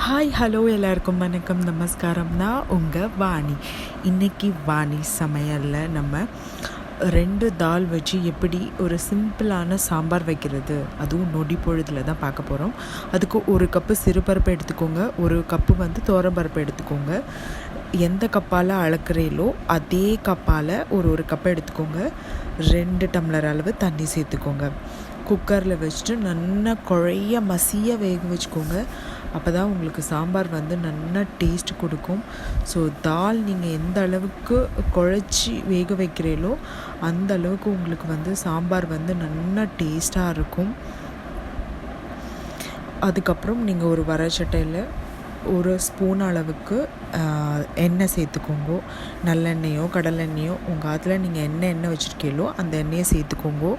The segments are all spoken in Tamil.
ஹாய் ஹலோ எல்லாருக்கும் வணக்கம் நமஸ்காரம். நான் உங்கள் வாணி. இன்றைக்கி வாணி சமையலில் நம்ம 2 தால் வச்சு எப்படி ஒரு சிம்பிளான சாம்பார் வைக்கிறது, அதுவும் நொடி பொழுதில் தான் பார்க்க போகிறோம். அதுக்கு 1 கப்பு சிறுபருப்பு எடுத்துக்கோங்க, 1 கப்பு துவரம்பருப்பு எடுத்துக்கோங்க. எந்த கப்பால் அளக்குறீங்களோ அதே கப்பால் ஒரு கப் எடுத்துக்கோங்க. 2 டம்ளர் அளவு தண்ணி சேர்த்துக்கோங்க. குக்கரில் வச்சுட்டு நல்லா குழைய மசிய வேக வச்சுக்கோங்க. அப்போ தான் உங்களுக்கு சாம்பார் நல்லா டேஸ்ட் கொடுக்கும். ஸோ தால் நீங்கள் எந்த அளவுக்கு குழைச்சி வேக வைக்கிறீங்களோ அந்த அளவுக்கு உங்களுக்கு சாம்பார் நல்லா டேஸ்ட்டாக இருக்கும். அதுக்கப்புறம் நீங்கள் ஒரு வரைச்சட்டையில் 1 ஸ்பூன் அளவுக்கு எண்ணெய் சேர்த்துக்கோங்க. நல்லெண்ணெயோ கடலெண்ணெயோ உங்கள் அதில் நீங்கள் எண்ணெய் வச்சுருக்கீங்களோ அந்த எண்ணெயை சேர்த்துக்கோங்க.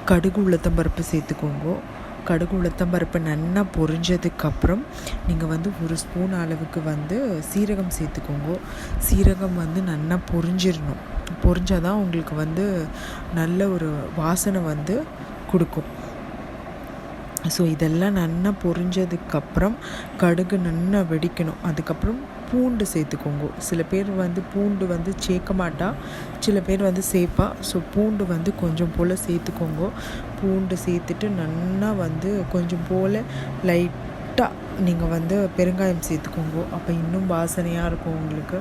கடுகு உளுத்தம்பருப்பு சேர்த்துக்கோங்க. கடுகு உளுத்தம்பருப்பு நல்லா பொரிஞ்சதுக்கப்புறம் நீங்கள் 1 ஸ்பூன் அளவுக்கு சீரகம் சேர்த்துக்கோங்க. சீரகம் நல்லா பொரிஞ்சிடணும். பொரிஞ்சால் தான் உங்களுக்கு நல்ல ஒரு வாசனை கொடுக்கும். ஸோ இதெல்லாம் நல்லா பொரிஞ்சதுக்கப்புறம் கடுகு நல்லா வெடிக்கணும். அதுக்கப்புறம் பூண்டு சேர்த்துக்கோங்க. சில பேர் பூண்டு சேர்க்க மாட்டா, சில பேர் சேர்ப்பா. ஸோ பூண்டு கொஞ்சம் போல் சேர்த்துக்கோங்க. பூண்டு சேர்த்துட்டு நல்லா கொஞ்சம் போல் லைட்டாக நீங்கள் பெருங்காயம் சேர்த்துக்கோங்க. அப்போ இன்னும் வாசனையாக இருக்கும் உங்களுக்கு.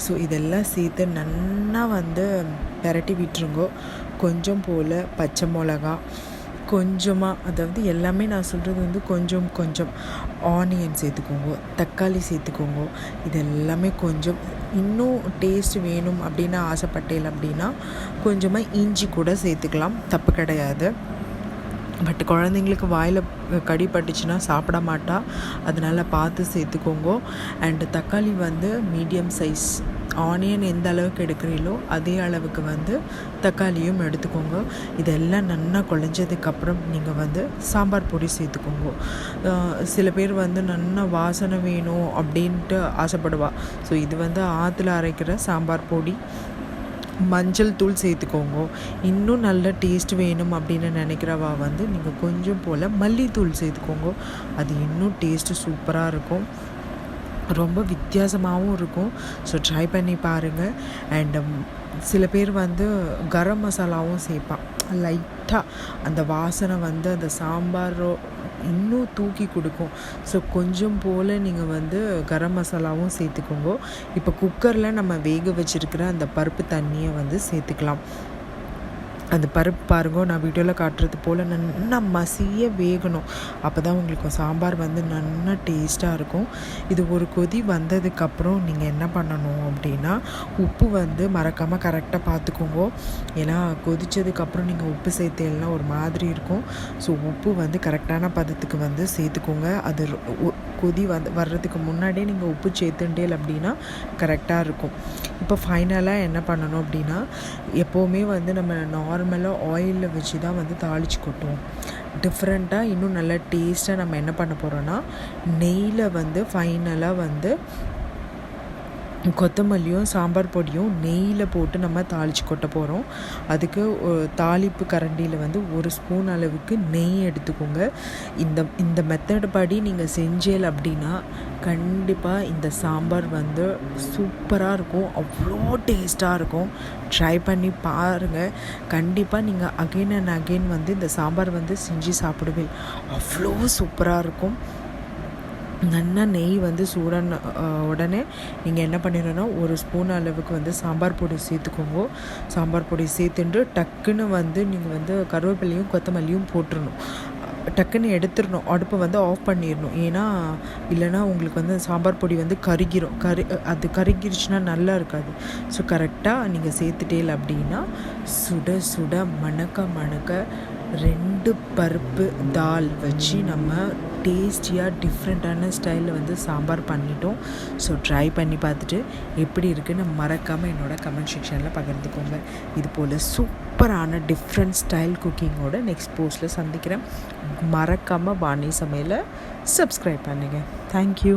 ஸோ இதெல்லாம் சேர்த்து நல்லா பெரட்டி விட்டுருங்கோ. கொஞ்சம் போல் பச்சை மிளகா, கொஞ்சமாக, அதாவது எல்லாமே நான் சொல்கிறது கொஞ்சம் ஆனியன் சேர்த்துக்கோங்க, தக்காளி சேர்த்துக்கோங்க. இது எல்லாமே கொஞ்சம் இன்னும் டேஸ்ட் வேணும் அப்படின்னு ஆசைப்பட்டேன் அப்படின்னா கொஞ்சமாக இஞ்சி கூட சேர்த்துக்கலாம், தப்பு கிடையாது. பட் குழந்தைங்களுக்கு வாயில் கடி பட்டுச்சுன்னா சாப்பிட மாட்டா, அதனால் பார்த்து சேர்த்துக்கோங்க. அண்டு தக்காளி மீடியம் சைஸ், ஆனியன் எந்த அளவுக்கு எடுக்கிறீங்களோ அதே அளவுக்கு தக்காளியும் எடுத்துக்கோங்க. இதெல்லாம் நல்லா குழஞ்சதுக்கப்புறம் நீங்கள் சாம்பார் பொடி சேர்த்துக்கோங்க. சில பேர் நல்லா வாசனை வேணும் அப்படின்ட்டு ஆசைப்படுவா. ஸோ இது ஆற்றுல அரைக்கிற சாம்பார் பொடி. மஞ்சள் தூள் சேர்த்துக்கோங்க. இன்னும் நல்ல டேஸ்ட் வேணும் அப்படின்னு நினைக்கிறவா நீங்கள் கொஞ்சம் போல் மல்லித்தூள் சேர்த்துக்கோங்க. அது இன்னும் டேஸ்ட்டு சூப்பராக இருக்கும், ரொம்ப வித்தியாசமாகவும் இருக்கும். ஸோ ட்ரை பண்ணி பாருங்கள். அண்டு சில பேர் கரம் மசாலாவும் சேர்ப்பான். லைட்டாக அந்த வாசனை அந்த சாம்பாரோ இன்னும் தூக்கி கொடுக்கும். ஸோ கொஞ்சம் போல் நீங்கள் கரம் மசாலாவும் சேர்த்துக்கோங்க. இப்போ குக்கரில் நம்ம வேக வச்சுருக்கிற அந்த பருப்பு தண்ணியை சேர்த்துக்கலாம். அந்த பருப்பு பாருங்க, நான் வீடியோவில் காட்டுறது போல் நல்லா மசிய வேகணும். அப்போ தான் உங்களுக்கு சாம்பார் நல்லா டேஸ்ட்டாக இருக்கும். இது ஒரு கொதி வந்ததுக்கப்புறம் நீங்கள் என்ன பண்ணணும் அப்படின்னா உப்பு மறக்காமல் கரெக்டாக பார்த்துக்கோங்க. ஏன்னா கொதித்ததுக்கப்புறம் நீங்கள் உப்பு சேர்த்தேன்னா ஒரு மாதிரி இருக்கும். ஸோ உப்பு கரெக்டான பதத்துக்கு சேர்த்துக்கோங்க. அது கொதி வர்றதுக்கு முன்னாடியே நீங்கள் உப்பு சேர்த்துட்டேல் அப்படின்னா கரெக்டாக இருக்கும். இப்போ ஃபைனலாக என்ன பண்ணணும் அப்படின்னா எப்போவுமே நம்ம நார்மலாக ஆயிலில் வச்சு தான் தாளித்து கொட்டுவோம். டிஃப்ரெண்ட்டாக இன்னும் நல்லா டேஸ்ட்டாக நம்ம என்ன பண்ண போகிறோன்னா நெய்யில் ஃபைனலாக கொத்தமல்லியும் சாம்பார் பொடியும் நெய்யில் போட்டு நம்ம தாளித்து கொட்ட போகிறோம். அதுக்கு தாளிப்பு கரண்டியில் 1 ஸ்பூன் அளவுக்கு நெய் எடுத்துக்கோங்க. இந்த மெத்தட் படி நீங்கள் செஞ்சேல் அப்படின்னா கண்டிப்பாக இந்த சாம்பார் சூப்பராக இருக்கும், அவ்வளோ டேஸ்ட்டாக இருக்கும். ட்ரை பண்ணி பாருங்கள். கண்டிப்பாக நீங்கள் அகெயின் அண்ட் அகெயின் இந்த சாம்பார் செஞ்சு சாப்பிடுவீங்க, அவ்வளோ சூப்பராக இருக்கும். நல்லா நெய் சூடான உடனே நீங்கள் என்ன பண்ணிடணும்னா 1 ஸ்பூன் அளவுக்கு சாம்பார் பொடி சேர்த்துக்கோங்க. சாம்பார் பொடி சேர்த்துட்டு டக்குன்னு நீங்கள் கருவேப்பிலையும் கொத்தமல்லியும் போட்டுடணும். டக்குன்னு எடுத்துடணும், அடுப்பை ஆஃப் பண்ணிடணும். ஏன்னா இல்லைனா உங்களுக்கு சாம்பார் பொடி கருகிரும். அது கருகிருச்சுன்னா நல்லா இருக்காது. ஸோ கரெக்டாக நீங்கள் சேர்த்துட்டேல் அப்படின்னா சுட சுட மணக்க 2 பருப்பு தால் வச்சு நம்ம டேஸ்டியாக டிஃப்ரெண்ட்டான ஸ்டைலில் சாம்பார் பண்ணிட்டோம். ஸோ ட்ரை பண்ணி பார்த்துட்டு எப்படி இருக்குன்னு மறக்காமல் என்னோடய கமெண்ட் செக்ஷனில் பகிர்ந்துக்கோங்க. இது போல் சூப்பரான டிஃப்ரெண்ட் ஸ்டைல் குக்கிங்கோட நெக்ஸ்ட் போஸ்ட்டில் சந்திக்கிறேன். மறக்காமல் வாணி சமையலை சப்ஸ்கிரைப் பண்ணுங்கள். தேங்க்யூ.